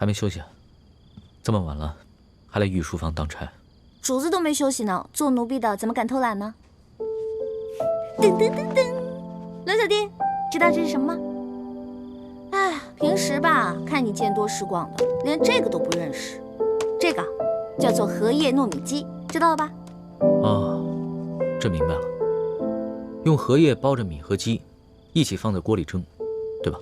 还没休息啊？这么晚了，还来御书房当差？主子都没休息呢，做奴婢的怎么敢偷懒呢？噔噔噔噔，刘小弟，知道这是什么吗？哎，平时吧，看你见多识广的，连这个都不认识。这个叫做荷叶糯米鸡，知道了吧？哦，这明白了。用荷叶包着米和鸡，一起放在锅里蒸，对吧？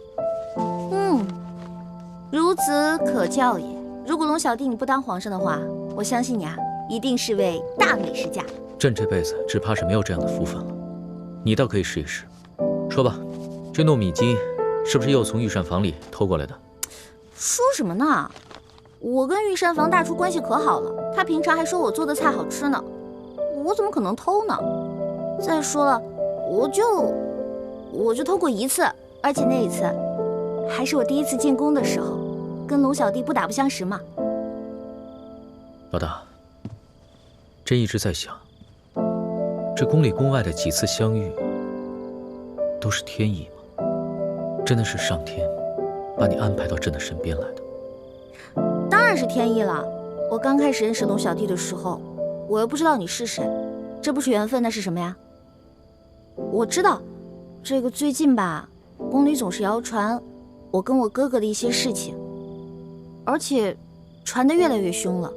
孺子可教也。如果龙小弟你不当皇上的话，我相信你啊，一定是位大美食家。朕这辈子只怕是没有这样的福分了，你倒可以试一试。说吧，这糯米鸡是不是又从御膳房里偷过来的？说什么呢？我跟御膳房大厨关系可好了，他平常还说我做的菜好吃呢，我怎么可能偷呢？再说了，我就偷过一次，而且那一次还是我第一次进宫的时候，跟龙小弟不打不相识嘛。老大，朕一直在想，这宫里宫外的几次相遇，都是天意吗？真的是上天把你安排到朕的身边来的？当然是天意了。我刚开始认识龙小弟的时候，我又不知道你是谁，这不是缘分，那是什么呀？我知道，这个最近吧，宫里总是谣传我跟我哥哥的一些事情，而且传得越来越凶了。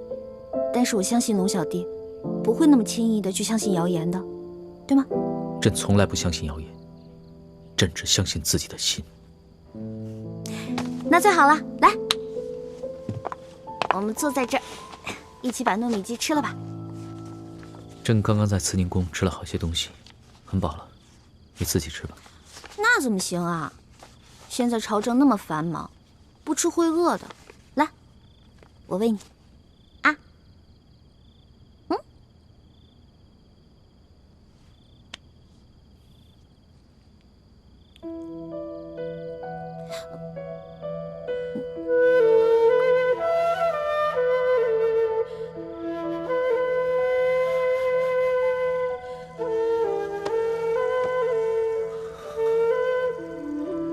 但是我相信龙小弟不会那么轻易的去相信谣言的，对吗？朕从来不相信谣言，朕只相信自己的心。那最好了，来，我们坐在这儿，一起把糯米鸡吃了吧。朕刚刚在慈宁宫吃了好些东西，很饱了，你自己吃吧。那怎么行啊？现在朝政那么繁忙，不吃会饿的。来，我喂你。啊，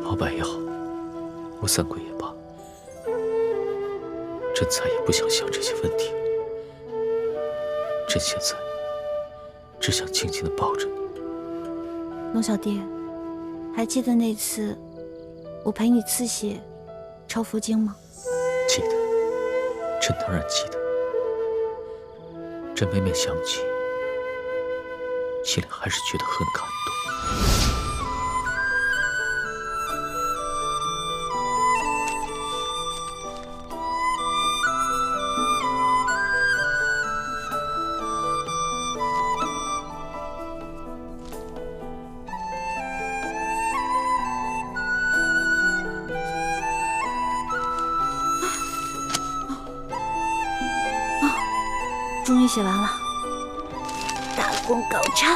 鳌拜也好，吴三桂也罢，朕再也不想想这些问题了。朕现在只想静静地抱着你。龙小弟，还记得那次我陪你刺血抄佛经吗？记得，朕当然记得。朕每每想起，心里还是觉得很感动。终于写完了，大功告成。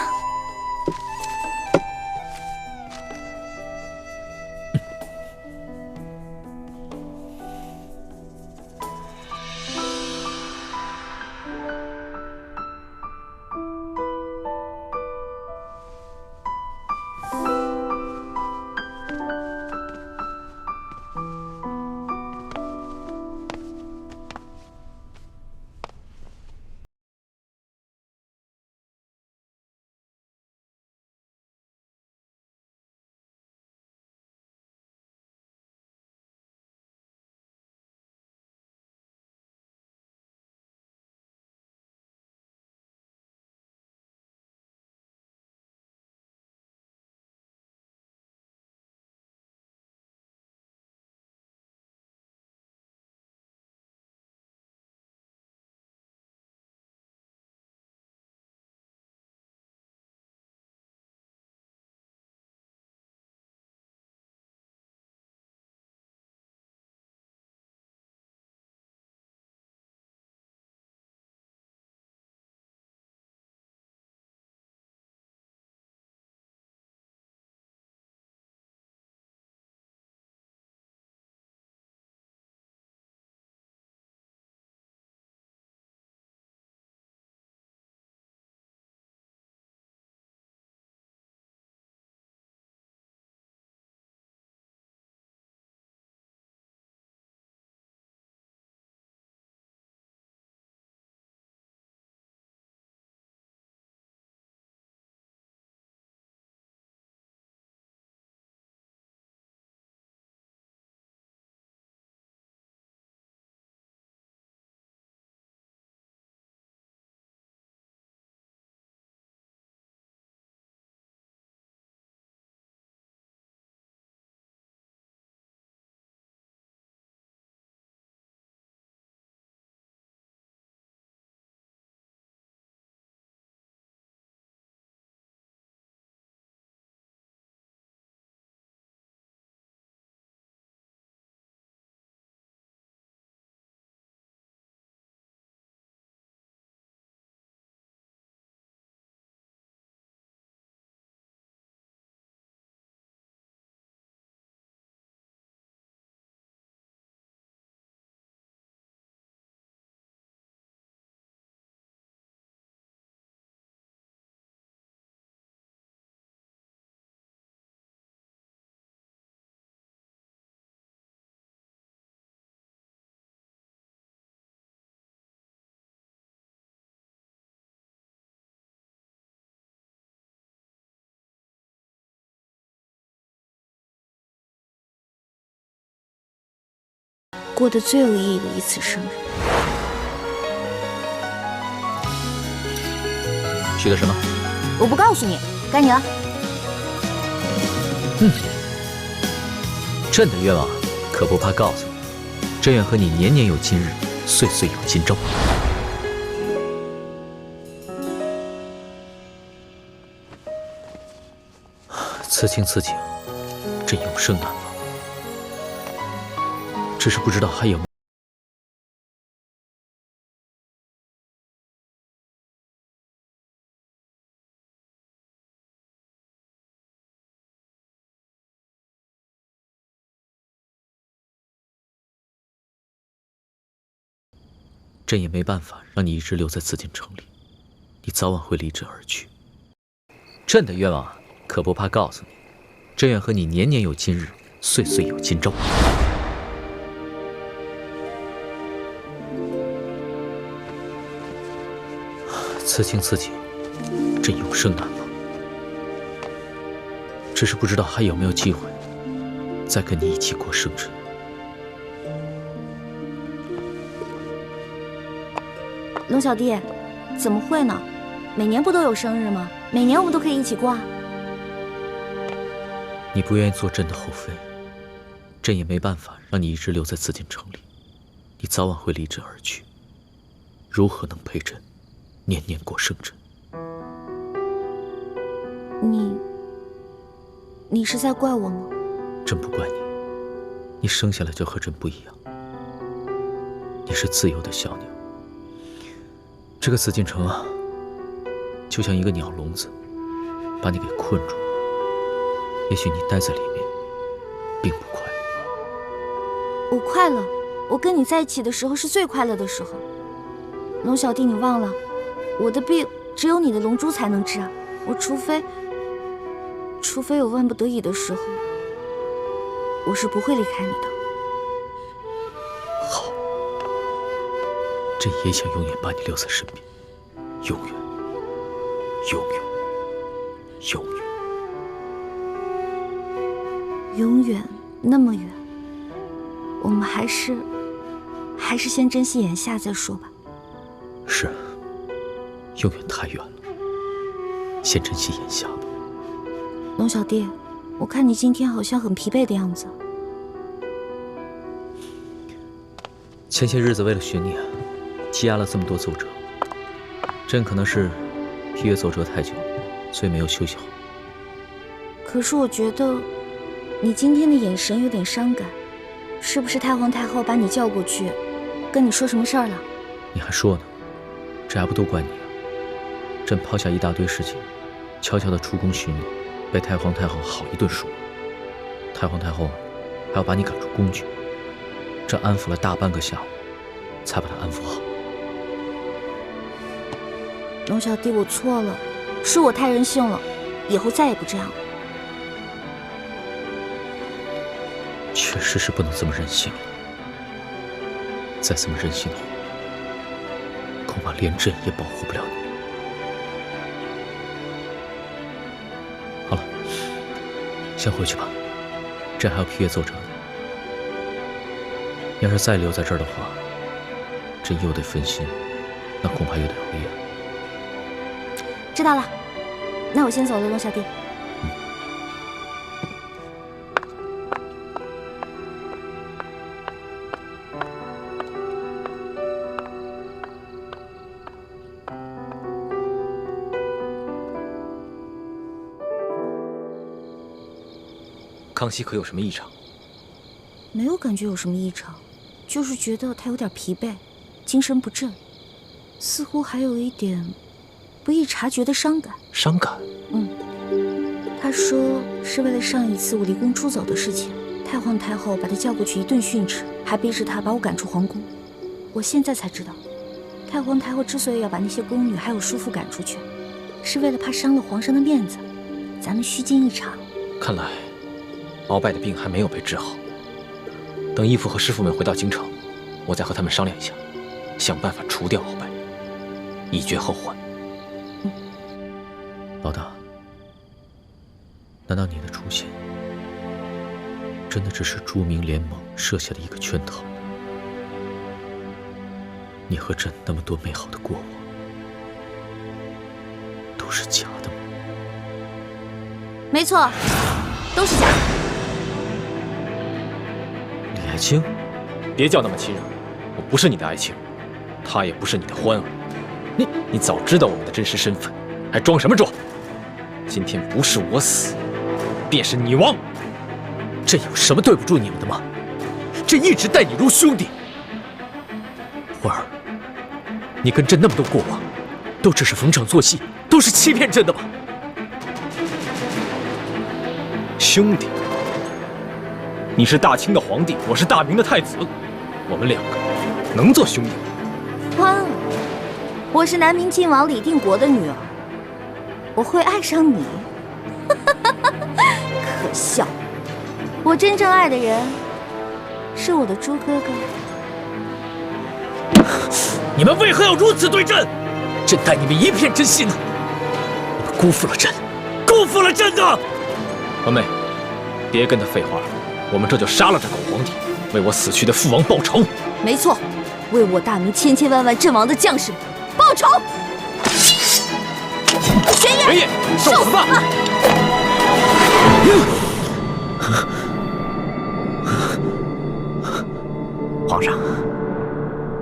过得最有意义的一次生日。许的什么？我不告诉你，该你了。朕的愿望可不怕告诉你，朕愿和你年年有今日，岁岁有今朝。此情此景，朕永生难忘。只是不知道还有没有。朕也没办法让你一直留在紫禁城里，你早晚会离朕而去。朕的愿望可不怕告诉你，朕愿和你年年有今日，岁岁有今朝。此情此景，朕永生难忘。只是不知道还有没有机会再跟你一起过生日。龙小弟，怎么会呢？每年不都有生日吗？每年我们都可以一起过啊。你不愿意做朕的后妃，朕也没办法让你一直留在紫禁城里，你早晚会离朕而去，如何能陪朕年年过生日？你是在怪我吗？朕不怪你，你生下来就和朕不一样，你是自由的小鸟。这个紫禁城啊，就像一个鸟笼子，把你给困住。也许你待在里面并不快乐。我快乐，我跟你在一起的时候是最快乐的时候。龙小弟，你忘了，我的病只有你的龙珠才能治啊！我除非有万不得已的时候，我是不会离开你的。好，朕也想永远把你留在身边，永远，永远，永远。永远那么远，我们还是先珍惜眼下再说吧。是，永远太远了，先珍惜眼下吧。龙小弟，我看你今天好像很疲惫的样子。前些日子为了寻你，积压了这么多奏折，朕可能是批阅奏折太久，所以没有休息好。可是我觉得你今天的眼神有点伤感，是不是太皇太后把你叫过去，跟你说什么事儿了？你还说呢？这还不都怪你啊！朕抛下一大堆事情，悄悄地出宫寻你，被太皇太后好一顿说。太皇太后还要把你赶出宫去，朕安抚了大半个下午，才把她安抚好。龙小弟，我错了，是我太任性了，以后再也不这样了。确实是不能这么任性了，再这么任性的话，恐怕连朕也保护不了你。好了，先回去吧，朕还要批阅奏折呢。要是再留在这儿的话，朕又得分心，那恐怕又得熬夜。知道了，那我先走了，龙小弟。康熙可有什么异常？没有感觉有什么异常，就是觉得他有点疲惫，精神不振，似乎还有一点不易察觉的伤感。伤感？他说是为了上一次我离宫出走的事情，太皇太后把他叫过去一顿训斥，还逼着他把我赶出皇宫。我现在才知道，太皇太后之所以要把那些宫女还有淑妇赶出去，是为了怕伤了皇上的面子，咱们虚惊一场。看来鳌拜的病还没有被治好。等义父和师傅们回到京城，我再和他们商量一下，想办法除掉鳌拜，以绝后患。老大，难道你的出现真的只是朱明联盟设下的一个圈套？你和朕那么多美好的过往，都是假的吗？没错，都是假的。李爱卿，别叫那么亲热，我不是你的爱卿，她也不是你的欢儿。你早知道我们的真实身份，还装什么装？今天不是我死，便是你亡。朕有什么对不住你们的吗？朕一直待你如兄弟。欢儿，你跟朕那么多过往，都只是逢场作戏，都是欺骗朕的吗？兄弟，你是大清的皇帝，我是大明的太子，我们两个能做兄弟吗？欢儿，我是南明晋王李定国的女儿，我会爱上你？可笑！我真正爱的人是我的猪哥哥。你们为何要如此对朕？朕待你们一片真心呢，你们辜负了朕，辜负了朕呐！皇妹，别跟他废话了，我们这就杀了这狗皇帝，为我死去的父王报仇。没错，为我大明千千万万阵亡的将士们报仇！玄烨，受死吧！皇上，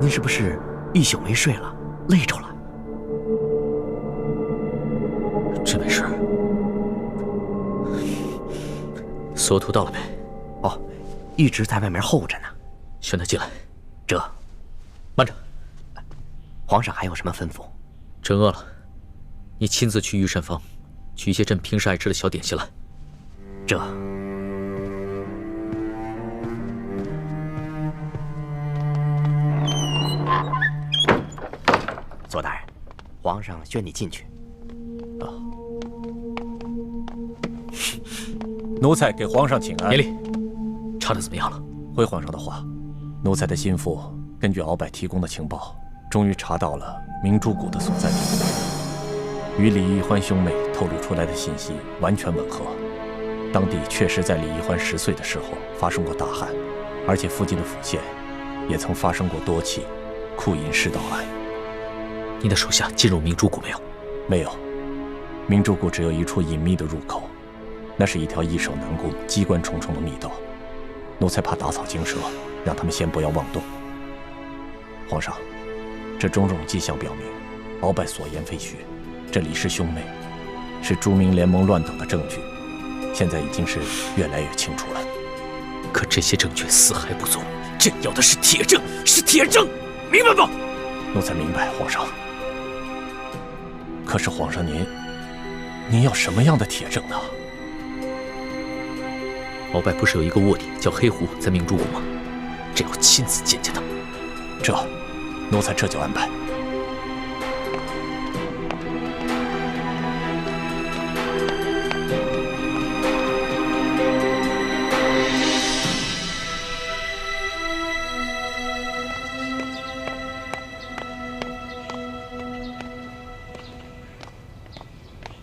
您是不是一宿没睡了，累着了？朕没事。所图到了没？哦，一直在外面候着呢。宣他进来。这，慢着，皇上还有什么吩咐？朕饿了，你亲自去御膳房，取一些朕平时爱吃的小点心来。这。左大人，皇上宣你进去。奴才给皇上请安。免礼。查得怎么样了？回皇上的话，奴才的心腹根据鳌拜提供的情报，终于查到了明珠谷的所在地，与李易欢兄妹透露出来的信息完全吻合。当地确实在李易欢10岁的时候发生过大旱，而且附近的府县也曾发生过多起库银失盗案。你的手下进入明珠谷没有？没有，明珠谷只有一处隐秘的入口，那是一条易守难攻、机关重重的密道。奴才怕打草惊蛇，让他们先不要妄动。皇上，这种种迹象表明，鳌拜所言非虚，这李氏兄妹是朱明联盟乱党的证据，现在已经是越来越清楚了。可这些证据死还不足，朕要的是铁证，是铁证，明白吗？奴才明白，皇上。可是皇上您要什么样的铁证呢？鳌拜不是有一个卧底叫黑狐在明珠谷吗？朕要亲自见见他。这，奴才这就安排。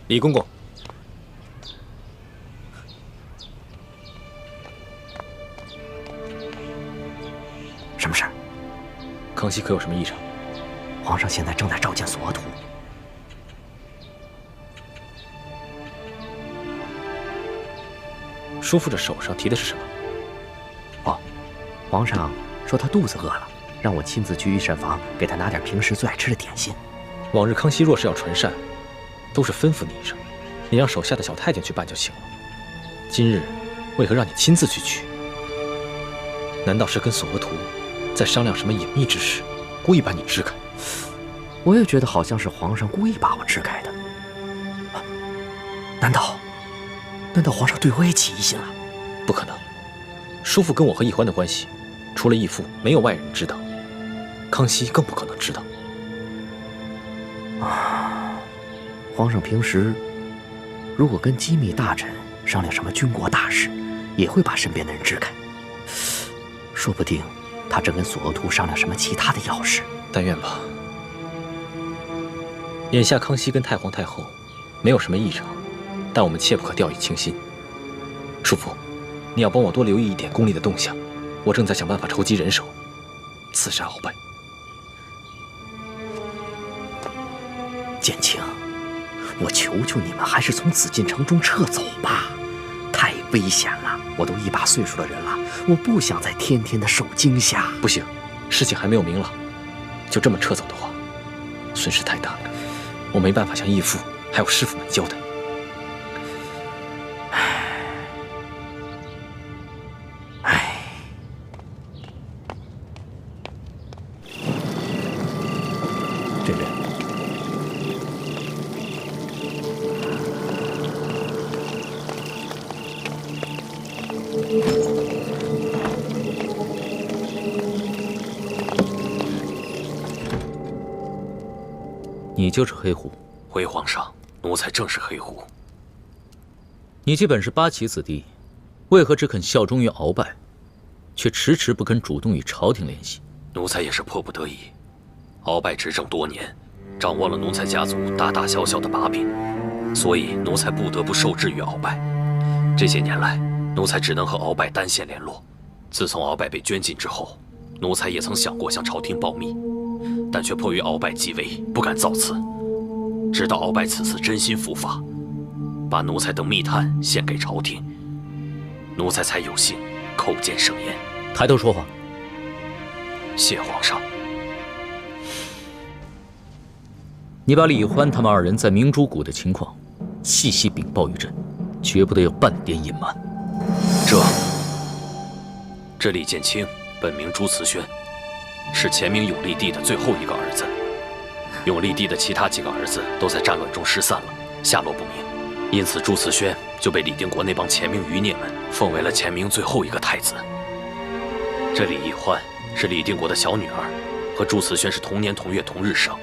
李公公，什么事儿？康熙可有什么异常？皇上现在正在召见索额图。叔父这手上提的是什么？哦，皇上说他肚子饿了，让我亲自去御膳房给他拿点平时最爱吃的点心。往日康熙若是要传膳，都是吩咐你一声，你让手下的小太监去办就行了。今日为何让你亲自去取？难道是跟索额图在商量什么隐秘之事，故意把你支开？我也觉得好像是皇上故意把我支开的。难道皇上对我也起疑心了？不可能，叔父跟我和奕欢的关系，除了义父，没有外人知道。康熙更不可能知道。皇上平时如果跟机密大臣商量什么军国大事，也会把身边的人支开。说不定他正跟索额图商量什么其他的要事。但愿吧。眼下康熙跟太皇太后没有什么异常，但我们切不可掉以轻心。叔父，你要帮我多留意一点宫里的动向，我正在想办法筹集人手，刺杀鳌拜。简青，我求求你们，还是从紫禁城中撤走吧，太危险了。我都一把岁数的人了，我不想再天天的受惊吓。不行，事情还没有明朗，就这么撤走的话，损失太大了，我没办法向义父还有师傅们交代。这边。你就是黑狐。回皇上，奴才正是黑狐。你既本是八旗子弟，为何只肯效忠于鳌拜，却迟迟不肯主动与朝廷联系？奴才也是迫不得已。鳌拜执政多年，掌握了奴才家族大大小小的把柄，所以奴才不得不受制于鳌拜。这些年来，奴才只能和鳌拜单线联络。自从鳌拜被圈禁之后，奴才也曾想过向朝廷保密，但却迫于鳌拜继位，不敢造次。直到鳌拜此次真心伏法，把奴才等密探献给朝廷，奴才才有幸叩见圣颜。抬头说话。谢皇上。你把李易欢他们二人在明珠谷的情况细细禀报于朕，绝不得有半点隐瞒。这李建清本名朱慈轩，是前明永历帝的最后一个儿子。永历帝的其他几个儿子都在战乱中失散了，下落不明，因此朱慈轩就被李定国那帮前明余孽们奉为了前明最后一个太子。这李易欢是李定国的小女儿，和朱慈轩是同年同月同日生。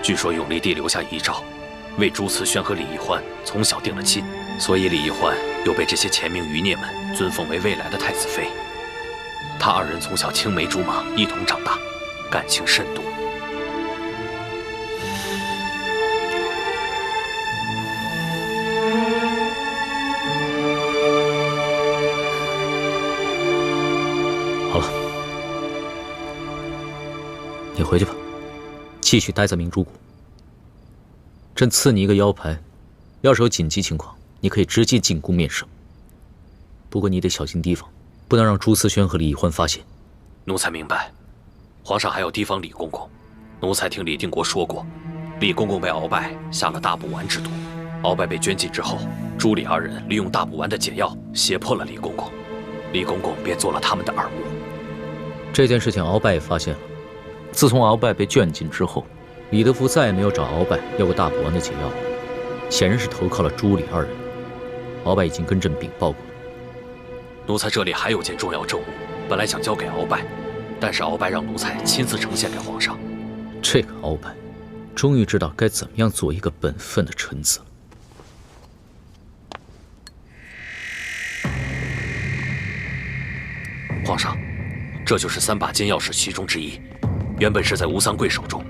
据说永历帝留下遗诏，为朱慈轩和李易欢从小定了亲，所以李易欢又被这些前明余孽们尊奉为未来的太子妃。他二人从小青梅竹马，一同长大，感情深笃。好了，你回去吧，继续待在明珠谷。朕赐你一个腰牌，要是有紧急情况，你可以直接进宫面圣。不过你得小心提防，不能让朱思轩和李易欢发现。奴才明白。皇上还要提防李公公。奴才听李定国说过，李公公被鳌拜下了大补丸之毒。鳌拜被圈禁之后，朱李二人利用大补丸的解药胁迫了李公公，李公公便做了他们的耳目。这件事情鳌拜也发现了。自从鳌拜被圈禁之后，李德福再也没有找鳌拜要过大补丸的解药，显然是投靠了朱李二人。鳌拜已经跟朕禀报过了。奴才这里还有件重要政务，本来想交给鳌拜，但是鳌拜让奴才亲自呈现给皇上。这个鳌拜，终于知道该怎么样做一个本分的臣子了。皇上，这就是3把金钥匙其中之一，原本是在吴三桂手中。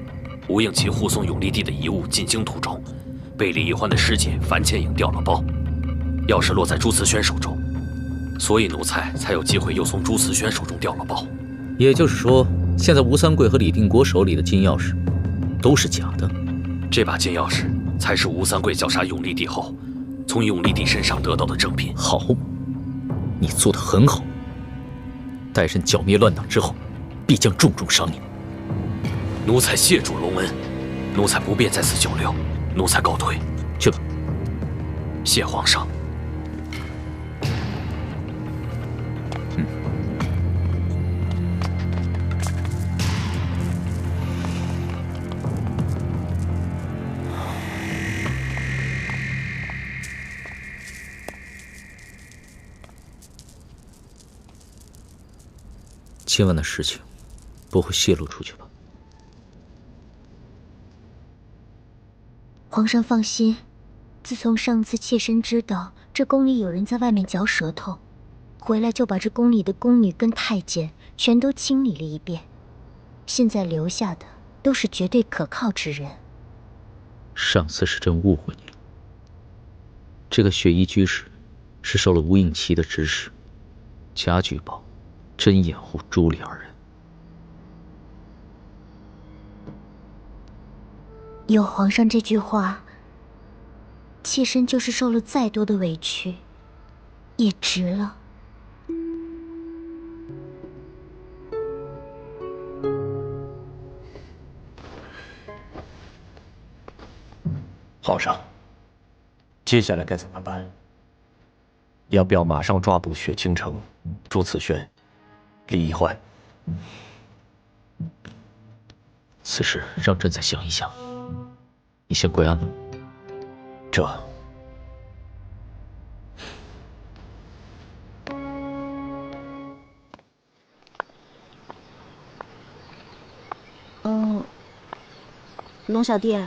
吴应奇护送永历帝的遗物进京途中，被李易欢的师姐樊倩影调了包，钥匙落在朱慈轩手中，所以奴才才有机会又从朱慈轩手中调了包。也就是说，现在吴三桂和李定国手里的金钥匙都是假的。这把金钥匙才是吴三桂绞杀永历帝后，从永历帝身上得到的赠品。好，你做得很好。待朕剿灭乱党之后，必将重重赏你。奴才谢主隆恩，奴才不便在此久留，奴才告退。去吧。谢皇上。今晚的事情不会泄露出去吧？皇上放心，自从上次妾身知道这宫里有人在外面嚼舌头，回来就把这宫里的宫女跟太监全都清理了一遍，现在留下的都是绝对可靠之人。上次是朕误会你了。这个雪衣居士是受了吴应奇的指使，假举报，真掩护朱李二人。有皇上这句话，妾身就是受了再多的委屈，也值了。皇上，接下来该怎么办？要不要马上抓捕雪清城、朱慈轩、李易欢？此事让朕再想一想。你先归安了。这……龙小弟，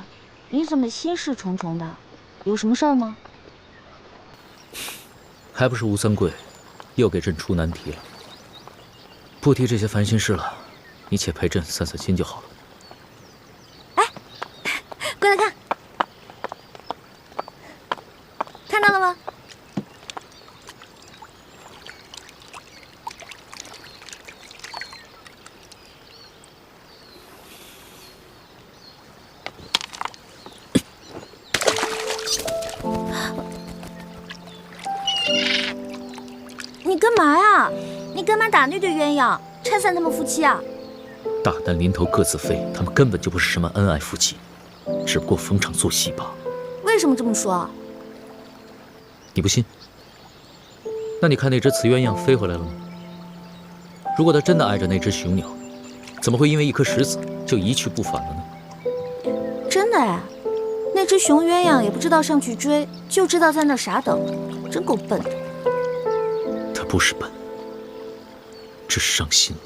你怎么心事重重的？有什么事儿吗？还不是吴三桂又给朕出难题了。不提这些烦心事了，你且陪朕散散心就好了。哎，过来看，看到了吗？你干嘛呀？你干嘛打那对鸳鸯，拆散他们夫妻啊？大难临头各自飞，他们根本就不是什么恩爱夫妻，只不过逢场作戏罢了。为什么这么说？你不信？那你看那只雌鸳鸯飞回来了吗？如果它真的爱着那只雄鸟，怎么会因为一颗石子就一去不返了呢？真的哎，那只雄鸳鸯也不知道上去追，就知道在那儿傻等，真够笨的。它不是笨，只是伤心了。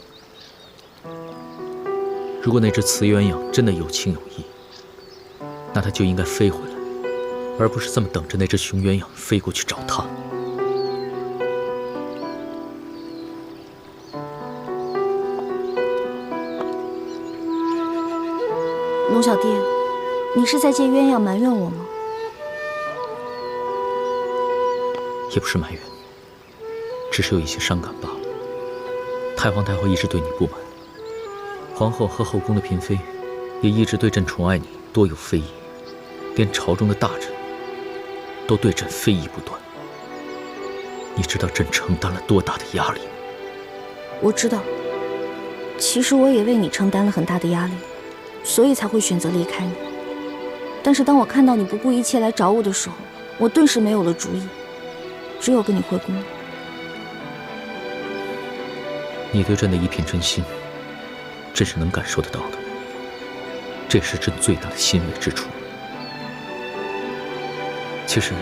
如果那只雌鸳鸯真的有情有义，那它就应该飞回来，而不是这么等着那只雄鸳鸯飞过去找它。龙小弟，你是在借鸳鸯埋怨我吗？也不是埋怨，只是有一些伤感罢了。太皇太后一直对你不满，皇后和后宫的嫔妃也一直对朕宠爱你，多有非议，连朝中的大臣都对朕非议不断。你知道朕承担了多大的压力吗？我知道，其实我也为你承担了很大的压力，所以才会选择离开你。但是当我看到你不顾一切来找我的时候，我顿时没有了主意，只有跟你回宫了。你对朕的一片真心，朕是能感受得到的，这是朕最大的欣慰之处。其实，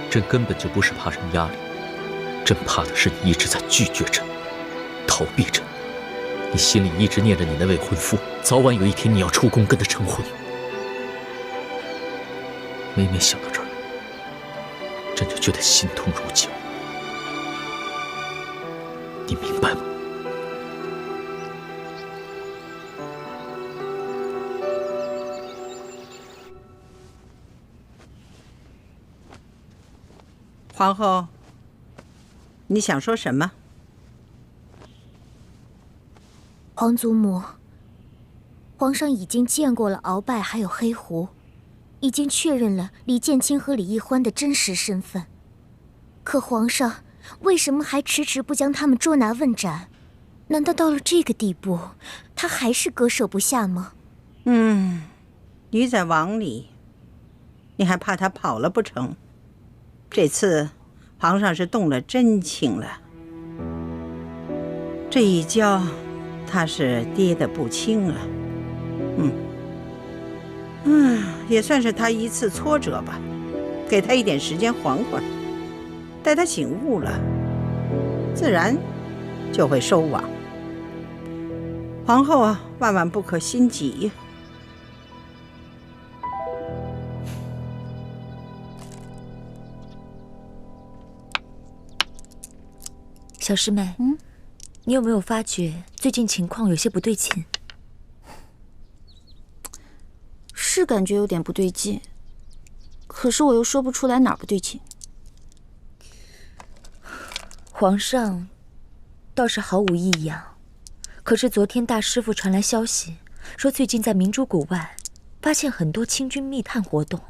朕根本就不是怕什么压力，朕怕的是你一直在拒绝朕，逃避朕。你心里一直念着你那未婚夫，早晚有一天你要出宫跟他成婚。每每想到这儿，朕就觉得心痛如绞。你明白吗？皇后，你想说什么？皇祖母，皇上已经见过了鳌拜还有黑狐，已经确认了李建清和李易欢的真实身份。可皇上为什么还迟迟不将他们捉拿问斩？难道到了这个地步，他还是割舍不下吗？鱼在网里，你还怕他跑了不成？这次皇上是动了真情了，这一跤他是跌得不轻啊。也算是他一次挫折吧，给他一点时间缓缓，待他醒悟了，自然就会收网。皇后啊，万万不可心急。小师妹，你有没有发觉最近情况有些不对劲？是感觉有点不对劲，可是我又说不出来哪儿不对劲。皇上倒是毫无异样，可是昨天大师傅传来消息，说最近在明珠谷外发现很多清军密探活动，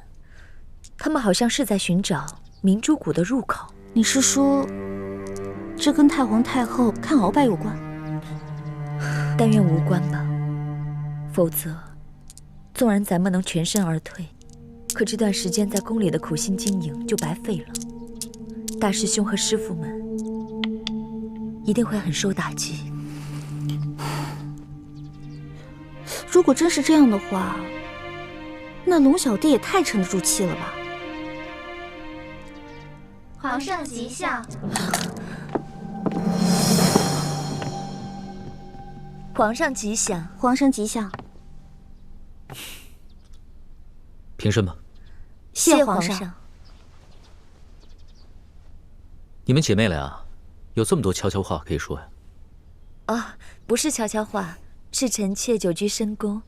他们好像是在寻找明珠谷的入口。你是说，这跟太皇太后看鳌拜有关？但愿无关吧，否则，纵然咱们能全身而退，可这段时间在宫里的苦心经营就白费了。大师兄和师傅们一定会很受打击。如果真是这样的话，那龙小弟也太沉得住气了吧？皇上吉祥。皇上吉祥，皇上吉祥。平身吧。谢皇上。你们姐妹俩有这么多悄悄话可以说呀？啊，不是悄悄话，是臣妾久居深宫，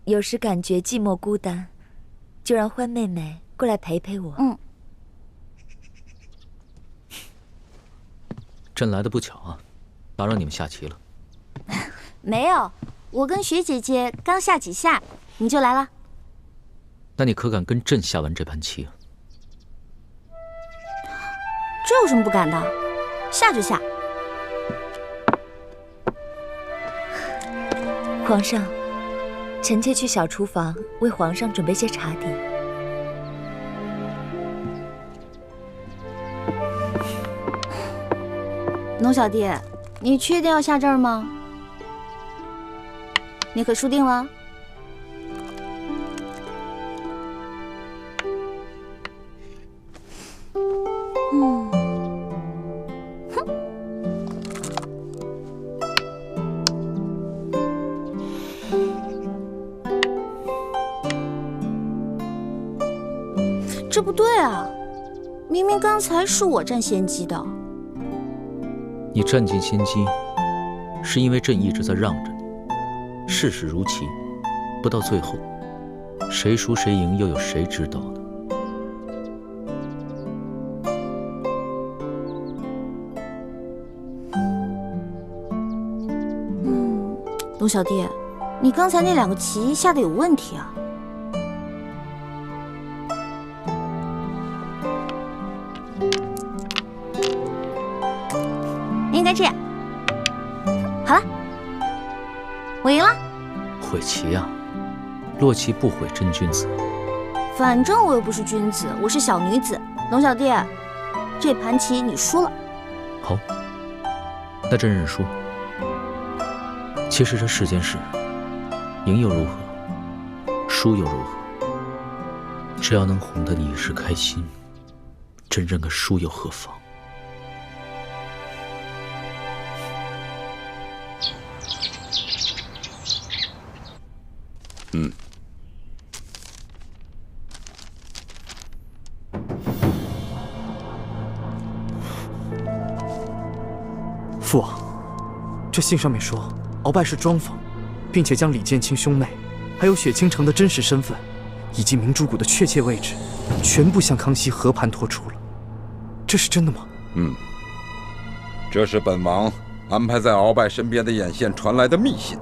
有时感觉寂寞孤单，就让欢妹妹过来陪陪我。朕来的不巧啊，打扰你们下棋了。没有，我跟雪姐姐刚下几下，你就来了。那你可敢跟朕下完这盘棋啊？这有什么不敢的？下就下。皇上，臣妾去小厨房为皇上准备些茶点。龙小弟，你确定要下这儿吗？你可输定了。这不对啊！明明刚才是我占先机的。你占尽先机，是因为朕一直在让着你。世事如棋，不到最后，谁输谁赢，又有谁知道呢？龙小弟，你刚才那2个棋下的有问题啊！应该这样。好了，我赢了。毁棋啊！落棋不毁真君子。反正我又不是君子，我是小女子。龙小弟，这盘棋你输了。好，那朕认输。其实这世间事，赢又如何，输又如何？只要能哄得你一时开心，朕认个输又何妨？父王，这信上面说鳌拜是庄房，并且将李建清兄妹，还有雪倾城的真实身份，以及明珠谷的确切位置，全部向康熙和盘托出了。这是真的吗？这是本王安排在鳌拜身边的眼线传来的密信。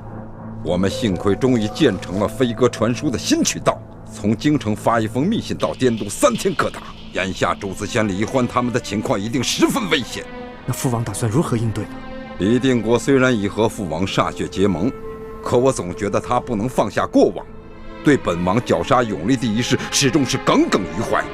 我们幸亏终于建成了飞鸽传书的新渠道，从京城发一封密信到滇都3天可达。眼下主子仙李欢他们的情况一定十分危险。那父王打算如何应对呢？李定国虽然已和父王歃血结盟，可我总觉得他不能放下过往，对本王绞杀永历帝一事始终是耿耿于怀。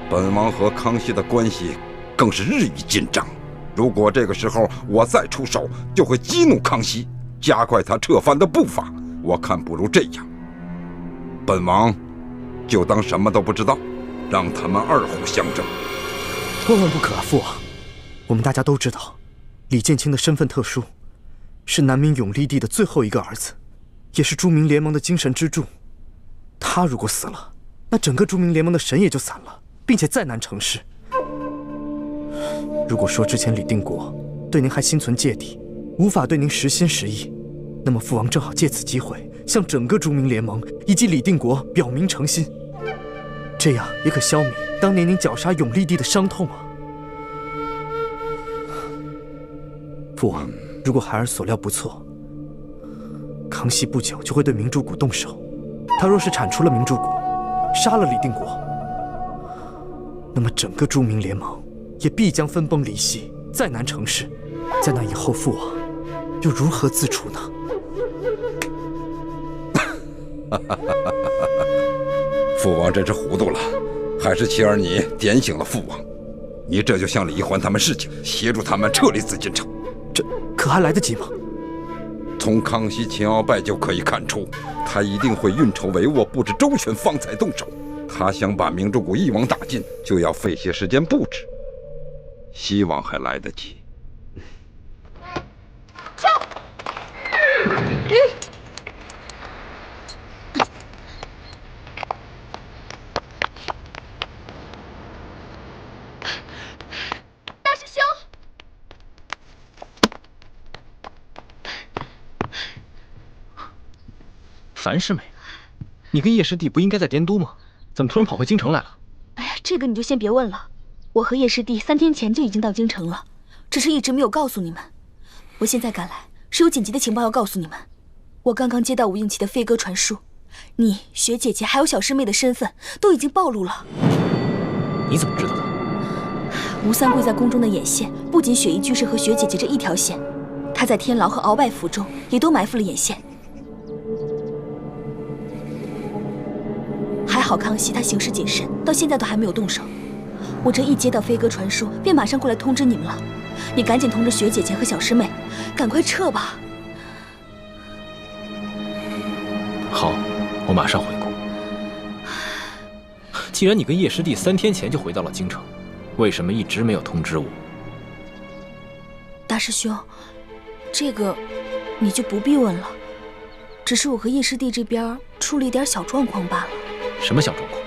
本王和康熙的关系更是日益紧张，如果这个时候我再出手，就会激怒康熙，加快他撤藩的步伐。我看不如这样，本王就当什么都不知道，让他们二虎相争。万万不可啊，父王！我们大家都知道，李建清的身份特殊，是南明永历帝的最后一个儿子，也是诸明联盟的精神支柱。他如果死了，那整个诸明联盟的神也就散了，并且再难成事。如果说之前李定国对您还心存芥蒂，无法对您实心实意，那么父王正好借此机会向整个诸明联盟以及李定国表明诚心，这样也可消弭当年您绞杀永历帝的伤痛啊。父王，如果孩儿所料不错，康熙不久就会对明珠谷动手，他若是铲除了明珠谷，杀了李定国，那么整个朱明联盟也必将分崩离析，再难成事。在那以后，父王又如何自处呢？父王真是糊涂了，还是妻儿你点醒了父王。你这就向李环他们示警，协助他们撤离紫禁城。这可还来得及吗？从康熙秦鳌拜就可以看出，他一定会运筹帷幄，布置周全，方才动手。他想把明珠谷一网打尽，就要费些时间布置，希望还来得及。大师兄，樊师妹，你跟叶师弟不应该在滇都吗？怎么突然跑回京城来了？哎呀，这个你就先别问了。我和叶师弟3天前就已经到京城了，只是一直没有告诉你们。我现在赶来是有紧急的情报要告诉你们。我刚刚接到吴应奇的飞鸽传书，你、雪姐姐还有小师妹的身份都已经暴露了。你怎么知道的？吴三桂在宫中的眼线不仅雪衣居士和雪姐姐这一条线，他在天牢和鳌拜府中也都埋伏了眼线。还好康熙他行事谨慎，到现在都还没有动手。我这一接到飞鸽传书，便马上过来通知你们了。你赶紧通知雪姐姐和小师妹，赶快撤吧。好，我马上回宫。既然你跟叶师弟3天前就回到了京城，为什么一直没有通知我？大师兄，这个你就不必问了。只是我和叶师弟这边出了一点小状况罢了。什么小状况？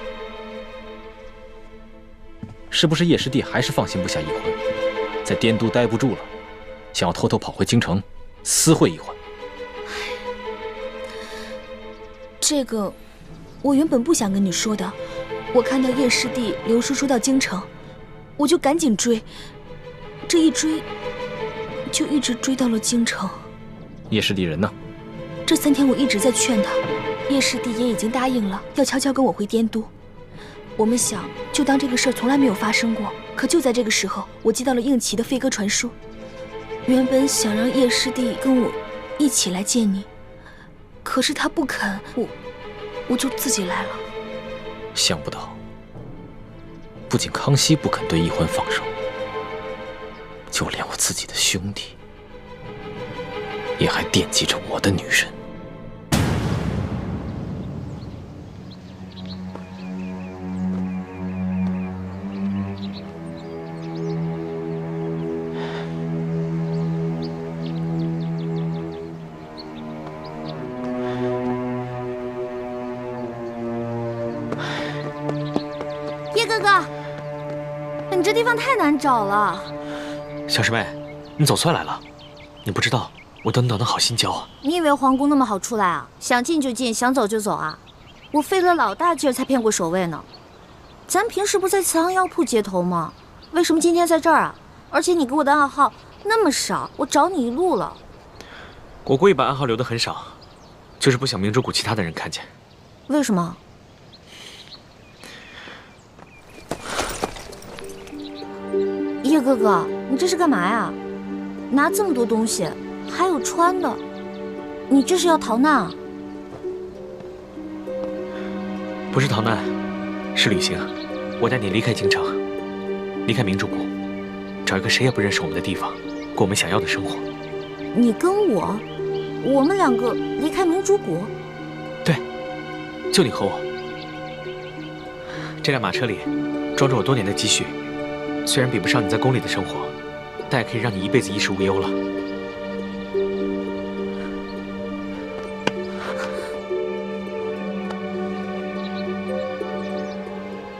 是不是叶师弟还是放心不下易欢，在滇都待不住了，想要偷偷跑回京城私会易欢？这个我原本不想跟你说的，我看到叶师弟刘叔叔到京城，我就赶紧追，这一追就一直追到了京城。叶师弟人呢？这3天我一直在劝他，叶师弟也已经答应了，要悄悄跟我回滇都。我们想就当这个事儿从来没有发生过。可就在这个时候，我接到了应奇的飞鸽传书，原本想让叶师弟跟我一起来见你，可是他不肯，我就自己来了。想不到，不仅康熙不肯对易欢放手，就连我自己的兄弟也还惦记着我的女人。叶哥哥，你这地方太难找了。小师妹，你总算来了。你不知道我等你等的好心焦啊。你以为皇宫那么好出来啊？想进就进，想走就走啊？我费了老大劲儿才骗过守卫呢。咱平时不在慈航药铺接头吗？为什么今天在这儿啊？而且你给我的暗号那么少，我找你一路了。我故意把暗号留得很少，就是不想明珠谷其他的人看见。为什么？叶哥哥，你这是干嘛呀？拿这么多东西，还有穿的，你这是要逃难啊？不是逃难，是旅行。我带你离开京城，离开明珠谷，找一个谁也不认识我们的地方，过我们想要的生活。你跟我们2个离开明珠谷？对，就你和我。这辆马车里装着我多年的积蓄，虽然比不上你在宫里的生活，但也可以让你一辈子衣食无忧了。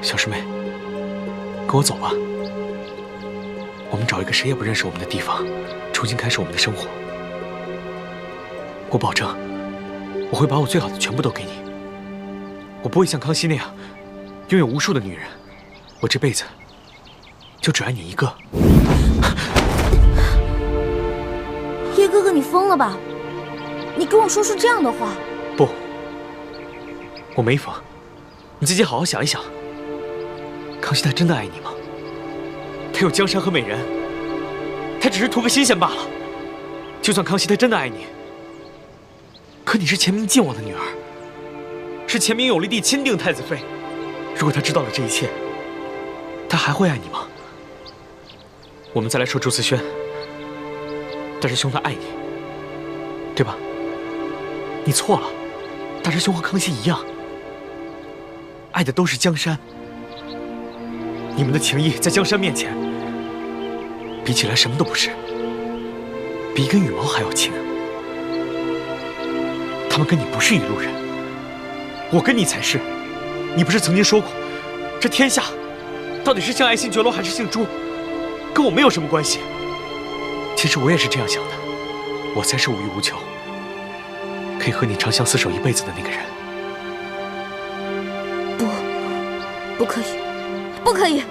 小师妹，跟我走吧。我们找一个谁也不认识我们的地方，重新开始我们的生活。我保证，我会把我最好的全部都给你。我不会像康熙那样拥有无数的女人，我这辈子就只爱你一个。叶哥哥，你疯了吧？你跟我说出这样的话？不，我没疯，你自己好好想一想。康熙他真的爱你吗？他有江山和美人，他只是图个新鲜罢了。就算康熙他真的爱你，可你是前明靖王的女儿，是前明永历帝钦定太子妃。如果他知道了这一切，他还会爱你吗？我们再来说朱思轩，大师兄他爱你，对吧？你错了，大师兄和康熙一样，爱的都是江山。你们的情谊在江山面前，比起来什么都不是，比一根羽毛还要轻。他们跟你不是一路人，我跟你才是。你不是曾经说过，这天下到底是姓爱姓觉罗还是姓朱，跟我没有什么关系。其实我也是这样想的，我才是无欲无求，可以和你长相厮守一辈子的那个人。不可以，不可以！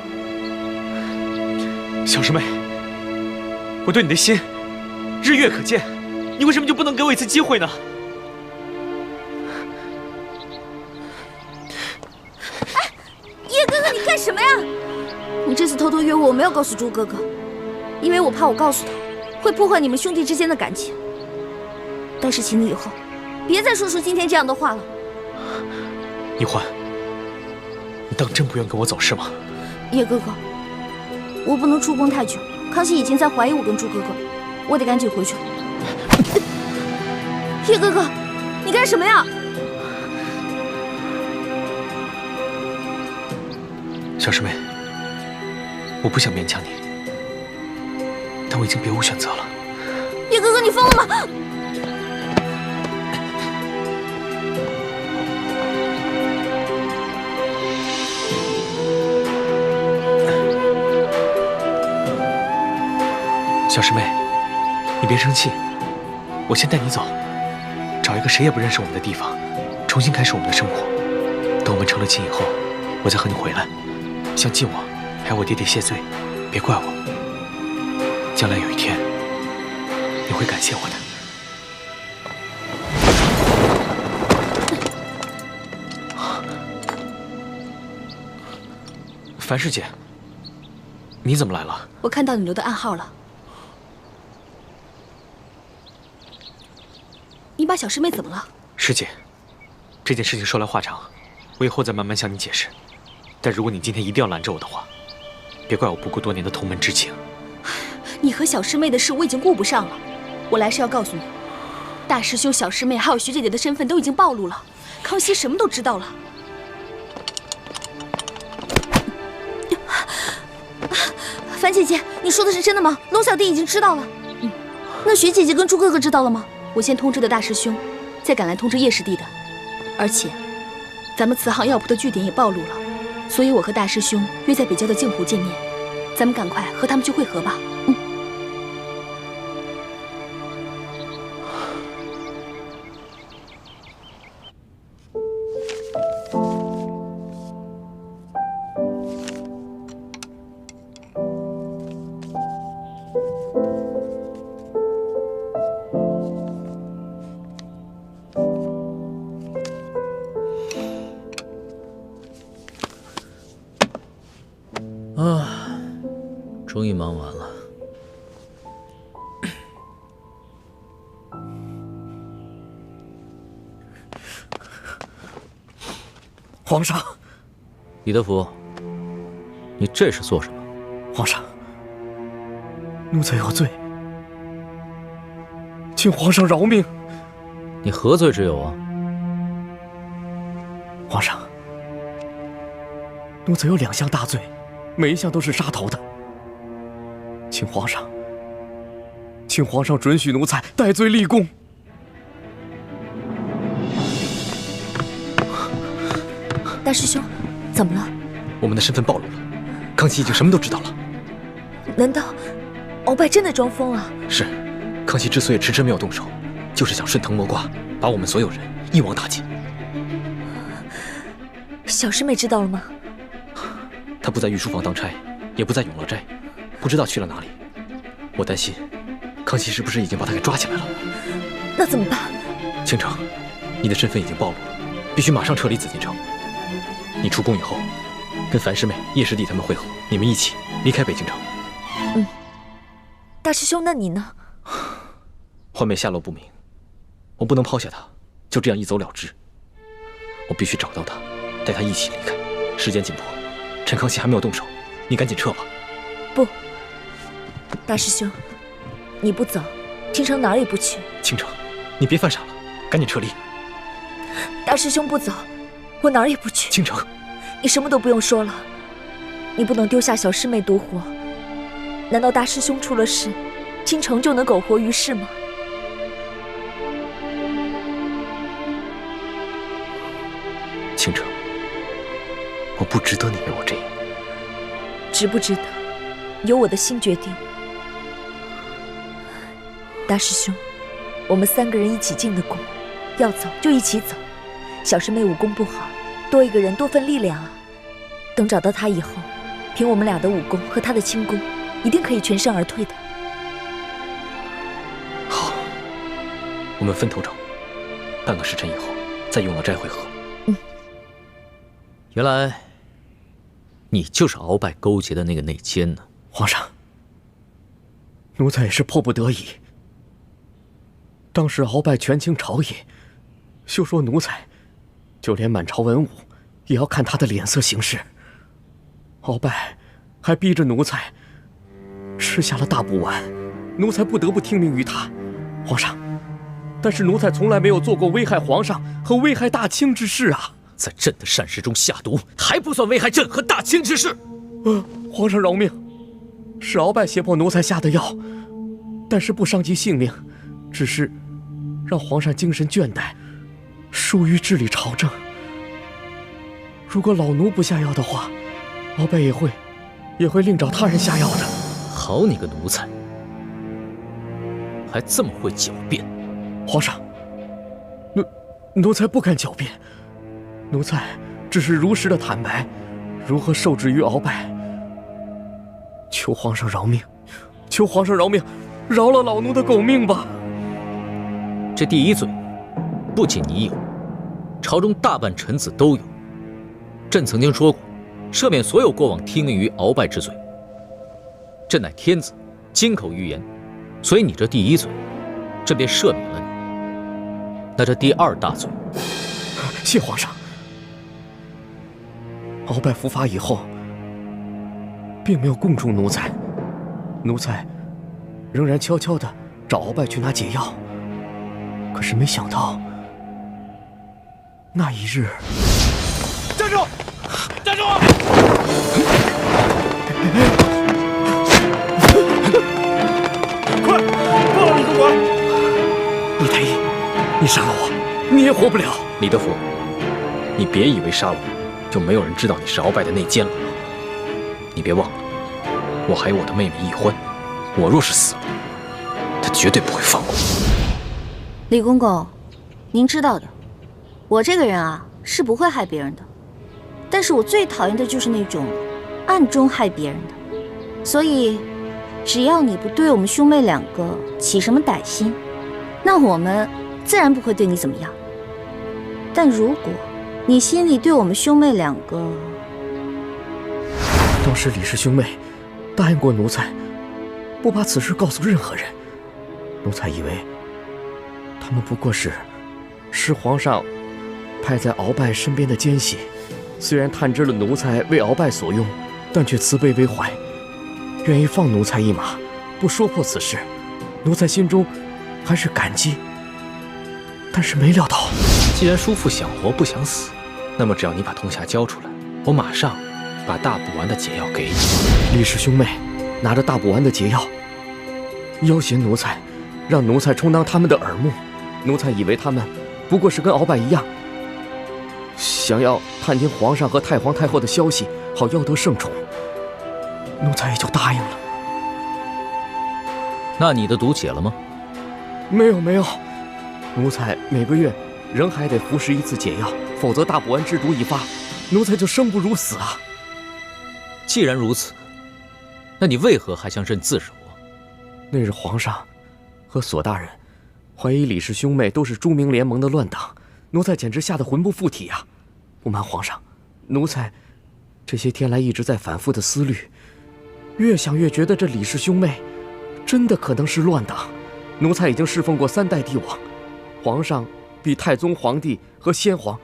小师妹，我对你的心日月可见，你为什么就不能给我一次机会呢？叶哥哥，你干什么呀？你这次偷偷约我，我没有告诉朱哥哥，因为我怕我告诉他，会破坏你们兄弟之间的感情。但是请你以后别再说出今天这样的话了。一欢，你当真不愿跟我走是吗？叶哥哥，我不能出宫太久，康熙已经在怀疑我跟朱哥哥，我得赶紧回去了。叶哥哥，你干什么呀？小师妹，我不想勉强你，但我已经别无选择了。叶哥哥，你疯了吗？小师妹，你别生气，我先带你走，找一个谁也不认识我们的地方，重新开始我们的生活。等我们成了亲以后，我再和你回来，向靖王还有我爹爹谢罪，别怪我。将来有一天，你会感谢我的。樊师姐，你怎么来了？我看到你留的暗号了。你把小师妹怎么了？师姐，这件事情说来话长，我以后再慢慢向你解释。但如果你今天一定要拦着我的话，别怪我不顾多年的同门之情。你和小师妹的事我已经顾不上了，我来是要告诉你，大师兄、小师妹还有徐姐姐的身份都已经暴露了，康熙什么都知道了。樊姐姐，你说的是真的吗？龙小弟已经知道了。那徐姐姐跟朱哥哥知道了吗？我先通知的大师兄，再赶来通知叶师弟的。而且，咱们慈航药铺的据点也暴露了，所以我和大师兄约在北郊的镜湖见面，咱们赶快和他们去会合吧。终于忙完了。皇上，李德福，你这是做什么？皇上，奴才有罪，请皇上饶命。你何罪之有啊？皇上，奴才有2项大罪，每一项都是杀头的。请皇上准许奴才戴罪立功。大师兄，怎么了？我们的身份暴露了，康熙已经什么都知道了。难道鳌拜真的装疯了？是，康熙之所以迟迟没有动手，就是想顺藤摸瓜，把我们所有人一网打尽。小师妹知道了吗？她不在御书房当差，也不在永乐斋，不知道去了哪里。我担心，康熙是不是已经把她给抓起来了？那怎么办？倾城，你的身份已经暴露了，必须马上撤离紫禁城。你出宫以后，跟樊师妹、叶师弟他们会合，你们一起离开北京城。大师兄，那你呢？欢妹下落不明，我不能抛下她，就这样一走了之。我必须找到她，带她一起离开。时间紧迫，陈康熙还没有动手，你赶紧撤吧。不，大师兄，你不走，倾城哪儿也不去。倾城，你别犯傻了，赶紧撤离。大师兄不走，我哪儿也不去。倾城，你什么都不用说了，你不能丢下小师妹独活。难道大师兄出了事，倾城就能苟活于世吗？倾城，我不值得你为我这样。值不值得，由我的心决定。大师兄，我们3个人一起进的宫，要走就一起走。小师妹武功不好，多一个人多份力量啊。等找到她以后，凭我们俩的武功和她的轻功，一定可以全身而退的。好，我们分头找，半个时辰以后再永乐斋会合。原来你就是鳌拜勾结的那个内奸呢。皇上，奴才也是迫不得已。当时鳌拜权倾朝野，休说奴才，就连满朝文武也要看他的脸色行事。鳌拜还逼着奴才吃下了大补丸，奴才不得不听命于他。皇上，但是奴才从来没有做过危害皇上和危害大清之事啊！在朕的膳食中下毒，还不算危害朕和大清之事？皇上饶命，是鳌拜胁迫奴才下的药，但是不伤及性命，只是让皇上精神倦怠，疏于治理朝政。如果老奴不下药的话，鳌拜也会另找他人下药的。好你个奴才，还这么会狡辩！皇上，奴才不敢狡辩，奴才只是如实的坦白，如何受制于鳌拜。求皇上饶命，求皇上饶命，饶了老奴的狗命吧！这第一罪，不仅你有，朝中大半臣子都有。朕曾经说过，赦免所有过往听命于鳌拜之罪。朕乃天子，金口玉言，所以你这第一罪，朕便赦免了你。那这第2大罪，谢皇上。鳌拜伏法以后，并没有供出奴才，奴才仍然悄悄地找鳌拜去拿解药。可是没想到，那一日，站住！站住！快，放了李公馆！李太医，你杀了我，你也活不了。李德福，你别以为杀了我就没有人知道你是鳌拜的内奸了。你别忘了，我还有我的妹妹易欢，我若是死了，她绝对不会放过我。李公公，您知道的，我这个人啊是不会害别人的，但是我最讨厌的就是那种暗中害别人的。所以，只要你不对我们兄妹2个起什么歹心，那我们自然不会对你怎么样。但如果你心里对我们兄妹2个……当时李氏兄妹答应过奴才，不把此事告诉任何人。奴才以为他们不过是皇上派在鳌拜身边的奸细，虽然探知了奴才为鳌拜所用，但却慈悲为怀，愿意放奴才一马，不说破此事。奴才心中还是感激，但是没料到，既然叔父想活不想死，那么只要你把铜匣交出来，我马上把大补丸的解药给你。李氏兄妹拿着大补丸的解药，要挟奴才，让奴才充当他们的耳目。奴才以为他们不过是跟鳌拜一样，想要探听皇上和太皇太后的消息，好要得圣宠。奴才也就答应了。那你的毒解了吗？没有，奴才每个月仍还得服食1次解药，否则大补丸之毒一发，奴才就生不如死啊！既然如此，那你为何还向朕自首？那日皇上和索大人怀疑李氏兄妹都是朱明联盟的乱党，奴才简直吓得魂不附体呀！不瞒皇上，奴才这些天来一直在反复的思虑，越想越觉得这李氏兄妹真的可能是乱党。奴才已经侍奉过3代帝王，皇上比太宗皇帝和先皇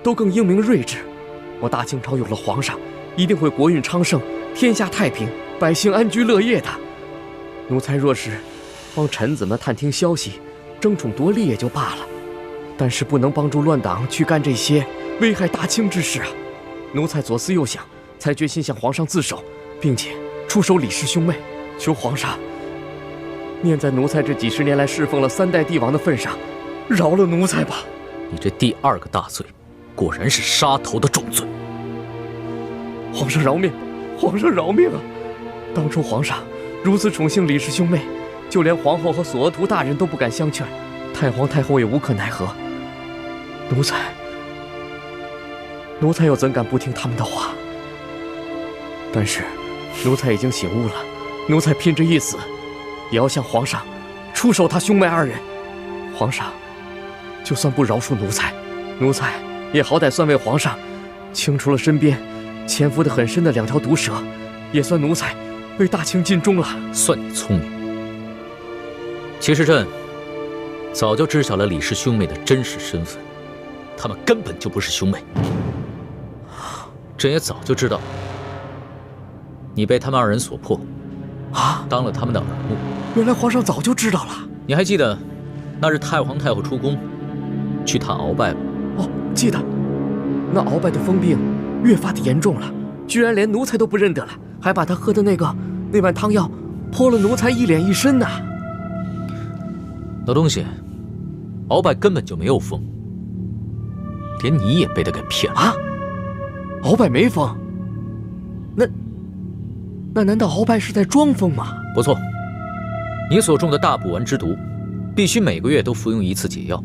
都更英明睿智。我大清朝有了皇上，一定会国运昌盛，天下太平，百姓安居乐业的。奴才若是帮臣子们探听消息，争宠夺利也就罢了，但是不能帮助乱党去干这些危害大清之事啊！奴才左思右想，才决心向皇上自首，并且出手李氏兄妹。求皇上念在奴才这几十年来侍奉了3代帝王的份上，饶了奴才吧。你这第2个大罪，果然是杀头的重罪。皇上饶命！皇上饶命啊！当初皇上如此宠幸李氏兄妹，就连皇后和索额图大人都不敢相劝，太皇太后也无可奈何。奴才又怎敢不听他们的话？但是奴才已经醒悟了，奴才拼着一死也要向皇上出手他兄妹2人。皇上就算不饶恕奴才，奴才也好歹算为皇上清除了身边潜伏得很深的2条毒蛇，也算奴才为大清尽忠了。算你聪明。其实朕早就知晓了李氏兄妹的真实身份，他们根本就不是兄妹。朕也早就知道你被他们2人所迫，当了他们的耳目。原来皇上早就知道了。你还记得那日太皇太后出宫去探鳌拜吗？记得。那鳌拜的疯病越发的严重了，居然连奴才都不认得了，还把他喝的那碗汤药泼了奴才一脸一身呐！老东西，鳌拜根本就没有疯，连你也被他给骗了。鳌拜没疯？那难道鳌拜是在装疯吗？不错，你所中的大补丸之毒，必须每个月都服用1次解药。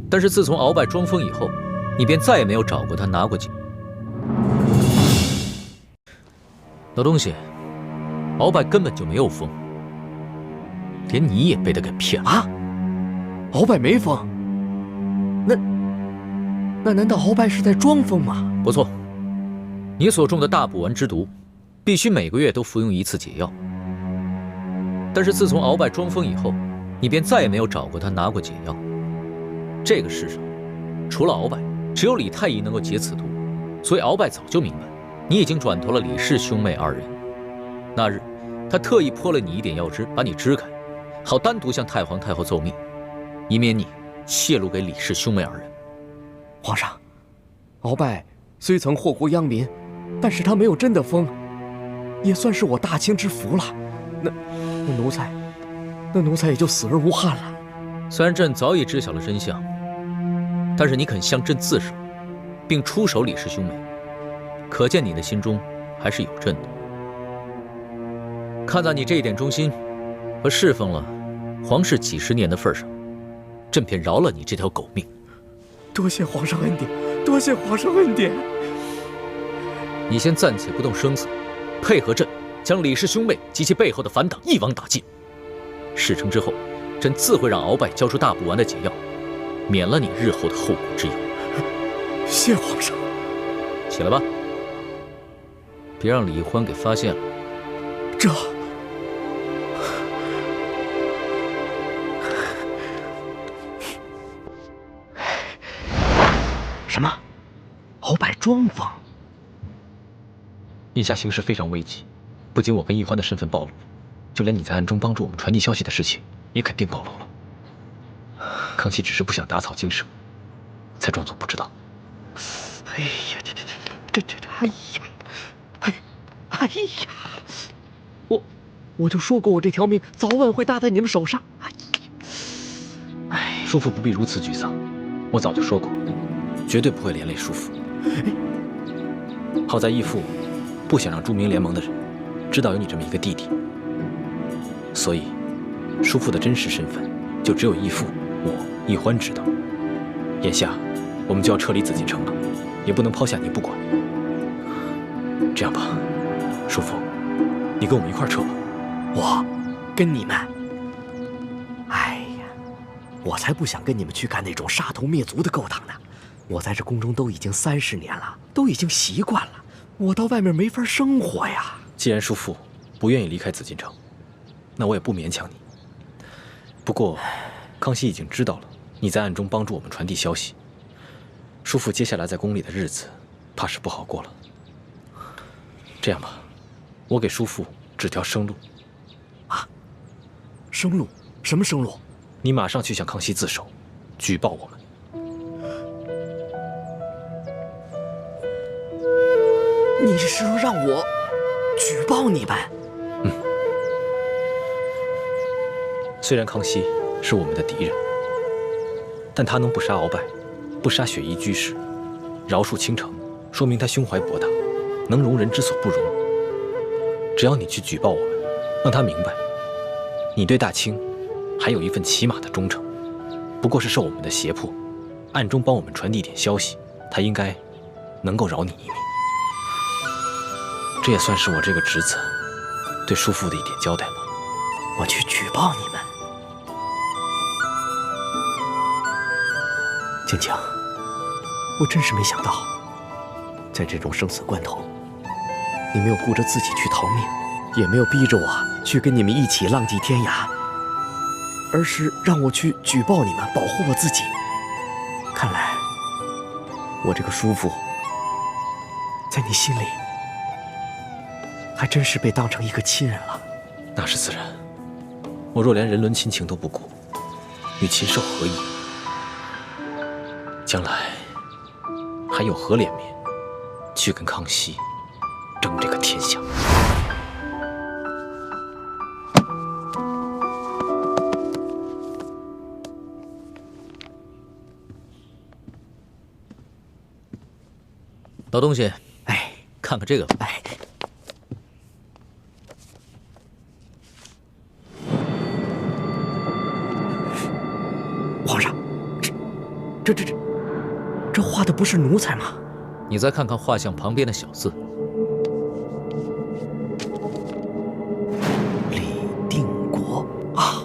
但是自从鳌拜装疯以后，你便再也没有找过他拿过解。老东西，鳌拜根本就没有疯，连你也被他给骗了。鳌拜没疯？那难道鳌拜是在装疯吗？不错，你所中的大补丸之毒，必须每个月都服用1次解药。但是自从鳌拜装疯以后，你便再也没有找过他拿过解药。这个世上，除了鳌拜，只有李太医能够解此毒，所以鳌拜早就明白，你已经转投了李氏兄妹2人。那日，他特意泼了你一点药汁，把你支开，好单独向太皇太后奏密，以免你泄露给李氏兄妹2人。皇上，鳌拜虽曾祸国殃民，但是他没有真的疯，也算是我大清之福了。那奴才也就死而无憾了。虽然朕早已知晓了真相，但是你肯向朕自首，并出手李氏兄妹，可见你的心中还是有朕的。看在你这一点忠心和侍奉了皇室几十年的份上，朕便饶了你这条狗命。多谢皇上恩典，多谢皇上恩典。你先暂且不动声色，配合朕将李氏兄妹及其背后的反党一网打尽。事成之后，朕自会让鳌拜交出大补丸的解药，免了你日后的后顾之忧。谢皇上。起来吧，别让李欢给发现了。这什么？鳌拜装疯？眼下形势非常危急，不仅我跟易欢的身份暴露，就连你在暗中帮助我们传递消息的事情也肯定暴露了。康熙只是不想打草惊蛇，才装作不知道。哎呀，哎呀！我就说过，我这条命早晚会搭在你们手上。叔父不必如此沮丧，我早就说过，绝对不会连累叔父。好在义父不想让朱明联盟的人知道有你这么一个弟弟，所以叔父的真实身份就只有义父我易欢知道。眼下我们就要撤离紫禁城了，也不能抛下你不管。这样吧，叔父，你跟我们一块撤吧。我跟你们？哎呀，我才不想跟你们去干那种杀头灭族的勾当呢。我在这宫中都已经30年了，都已经习惯了，我到外面没法生活呀。既然叔父不愿意离开紫禁城，那我也不勉强你。不过，康熙已经知道了你在暗中帮助我们传递消息，叔父接下来在宫里的日子，怕是不好过了。这样吧，我给叔父指条生路。啊，生路？什么生路？你马上去向康熙自首，举报我们。你是说让我举报你们？嗯。虽然康熙是我们的敌人，但他能不杀鳌拜，不杀雪衣居士，饶恕倾城，说明他胸怀博大，能容人之所不容。只要你去举报我们，让他明白，你对大清还有一份起码的忠诚，不过是受我们的胁迫，暗中帮我们传递点消息，他应该能够饶你一命。这也算是我这个侄子对叔父的一点交代吧。我去举报你们。静静，我真是没想到，在这种生死关头，你没有顾着自己去逃命，也没有逼着我去跟你们一起浪迹天涯，而是让我去举报你们，保护我自己。看来，我这个叔父，在你心里，还真是被当成一个亲人了。那是自然，我若连人伦亲情都不顾，与禽兽何异？将来还有何脸面去跟康熙争这个天下？老东西，哎，看看这个吧。哎，皇上，这画的不是奴才吗？你再看看画像旁边的小字，李定国啊，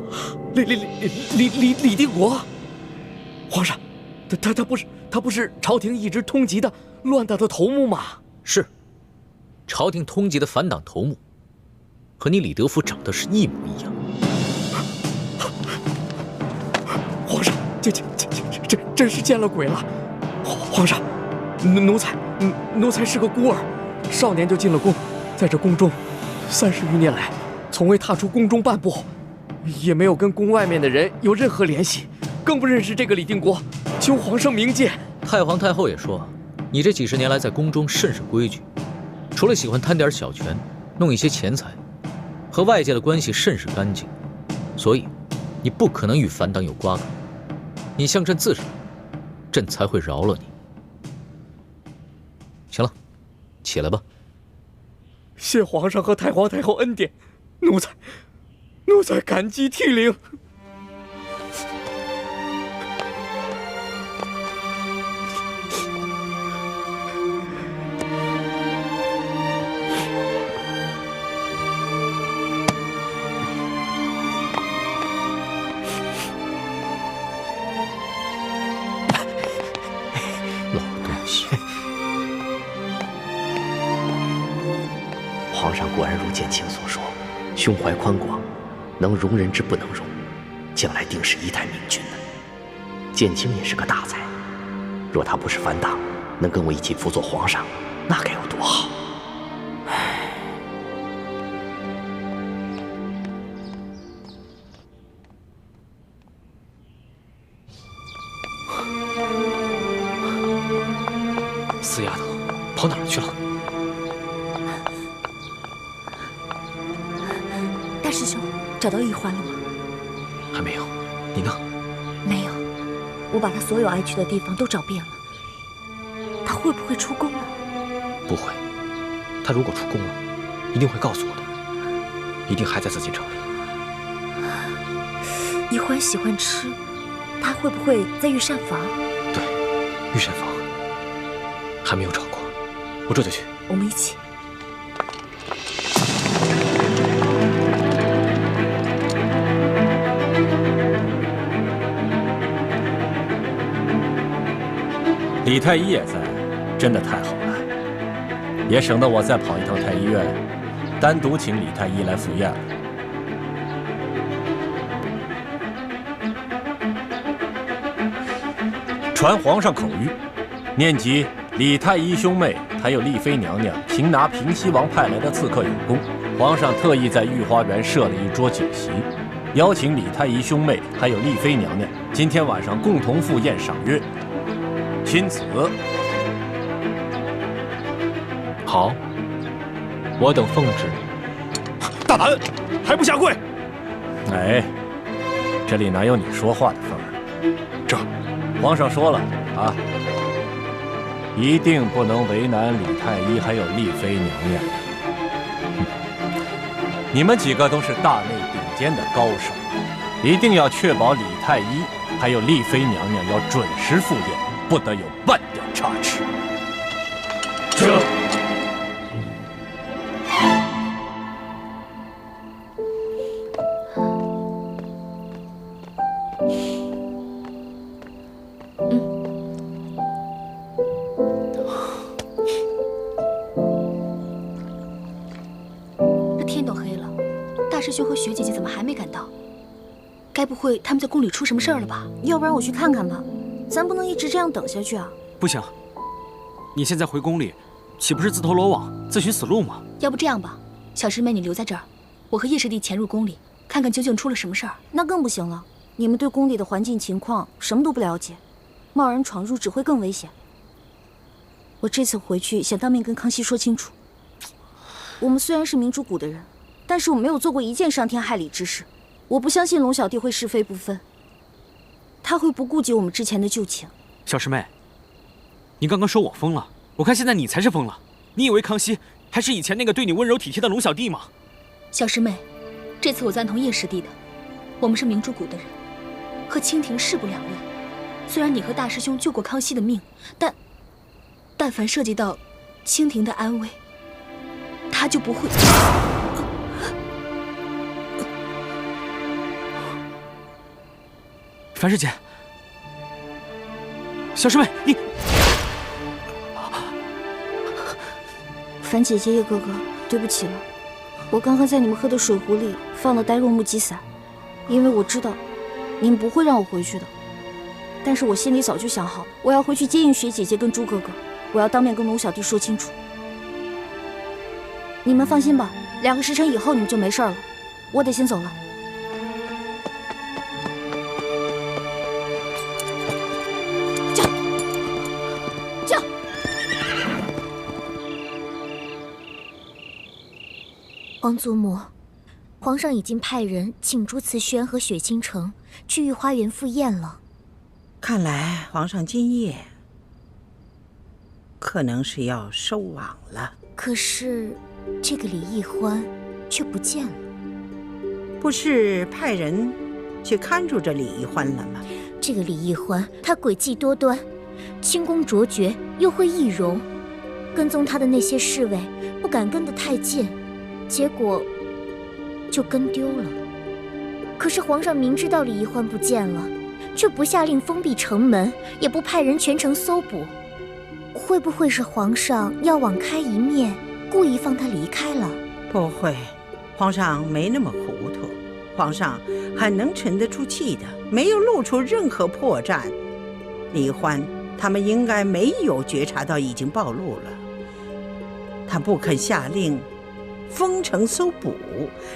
李定国，皇上，他不是朝廷一直通缉的乱党的头目吗？是，朝廷通缉的反党头目，和你李德福长得是一模一样。皇上，这真是见了鬼了！皇上，奴才是个孤儿，少年就进了宫，在这宫中30余年来，从未踏出宫中半步，也没有跟宫外面的人有任何联系，更不认识这个李定国，求皇上明鉴。太皇太后也说，你这几十年来在宫中甚是规矩，除了喜欢贪点小权，弄一些钱财，和外界的关系甚是干净，所以你不可能与反党有瓜葛。你向朕自首，朕才会饶了你。行了，起来吧。谢皇上和太皇太后恩典，奴才感激涕零。皇上果然如建清所说，胸怀宽广，能容人之不能容，将来定是一代明君的。建清也是个大才，若他不是反党，能跟我一起辅佐皇上，那该有多好！唉，死丫头，跑哪儿去了？大师兄，找到玉环了吗？还没有。你呢？没有，我把他所有爱去的地方都找遍了。他会不会出宫呢？不会，他如果出宫了，一定会告诉我的，一定还在紫禁城里。玉环喜欢吃，他会不会在御膳房？对，御膳房还没有找过，我这就去。我们一起。李太医也在，真的太好了，也省得我再跑一趟太医院，单独请李太医来赴宴了。传皇上口谕，念及李太医兄妹还有丽妃娘娘擒拿平西王派来的刺客有功，皇上特意在御花园设了一桌酒席，邀请李太医兄妹还有丽妃娘娘今天晚上共同赴宴赏月。钦此。好，我等奉旨。大胆，还不下跪！哎，这里哪有你说话的份儿？这，皇上说了啊，一定不能为难李太医还有丽妃娘娘。你们几个都是大内顶尖的高手，一定要确保李太医还有丽妃娘娘要准时赴宴，不得有半点差池。这。师兄和学姐姐怎么还没赶到？该不会他们在宫里出什么事儿了吧？要不然我去看看吧，咱不能一直这样等下去啊！不行，你现在回宫里，岂不是自投罗网、自寻死路吗？要不这样吧，小师妹你留在这儿，我和叶师弟潜入宫里，看看究竟出了什么事儿。那更不行了，你们对宫里的环境情况什么都不了解，贸然闯入只会更危险。我这次回去想当面跟康熙说清楚，我们虽然是明珠谷的人。但是我没有做过一件伤天害理之事，我不相信龙小弟会是非不分，他会不顾及我们之前的旧情。小师妹，你刚刚说我疯了，我看现在你才是疯了。你以为康熙还是以前那个对你温柔体贴的龙小弟吗？小师妹，这次我赞同叶师弟的，我们是明珠谷的人，和清廷势不两立。虽然你和大师兄救过康熙的命，但凡涉及到清廷的安危，他就不会。樊师姐，小师妹，你……樊姐姐、叶哥哥，对不起了，我刚刚在你们喝的水壶里放了呆若木鸡散，因为我知道你们不会让我回去的。但是我心里早就想好，我要回去接应雪姐姐跟朱哥哥，我要当面跟龙小弟说清楚。你们放心吧，2个时辰以后你们就没事了。我得先走了。皇祖母，皇上已经派人请朱慈轩和雪倾城去御花园赴宴了。看来皇上今夜可能是要收网了。可是这个李易欢却不见了。不是派人去看住这李易欢了吗？这个李易欢，他诡计多端，轻功卓绝，又会易容，跟踪他的那些侍卫不敢跟得太近。结果就跟丢了。可是皇上明知道李易欢不见了，却不下令封闭城门，也不派人全城搜捕。会不会是皇上要网开一面，故意放他离开了？不会，皇上没那么糊涂，皇上很能沉得住气的，没有露出任何破绽。李欢他们应该没有觉察到已经暴露了，他不肯下令封城搜捕，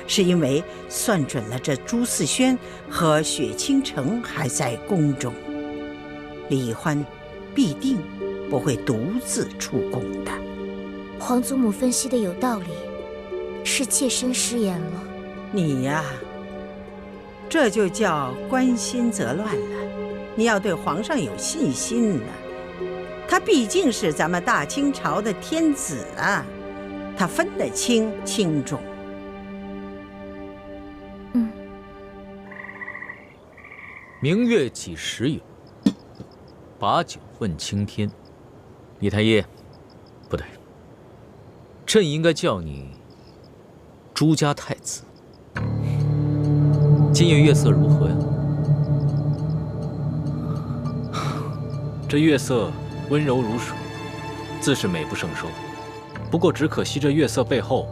是因为算准了这朱四轩和雪倾城还在宫中，李欢必定不会独自出宫的。皇祖母分析的有道理，是妾身失言了。你呀，这就叫关心则乱了。你要对皇上有信心呢，他毕竟是咱们大清朝的天子啊。他分得清轻重。明月几时有？把酒问青天。李太医，不对，朕应该叫你朱家太子。今夜月色如何呀？这月色温柔如水，自是美不胜收。不过只可惜这月色背后，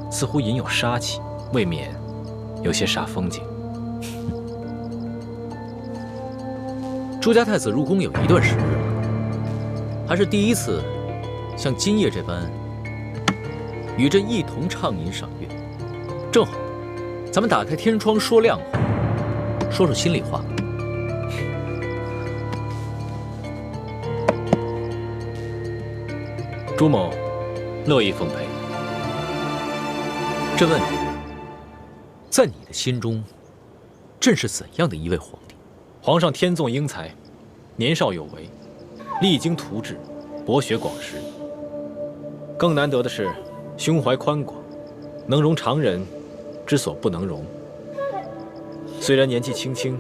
似乎隐有杀气，未免有些煞风景。朱家太子入宫有一段时日了，还是第一次像今夜这般与朕一同畅饮赏月。正好，咱们打开天窗说亮话，说说心里话。朱某乐意奉陪。朕问你，在你的心中，朕是怎样的一位皇帝？皇上天纵英才，年少有为，励精图治，博学广识。更难得的是，胸怀宽广，能容常人之所不能容。虽然年纪轻轻，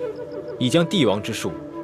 已将帝王之术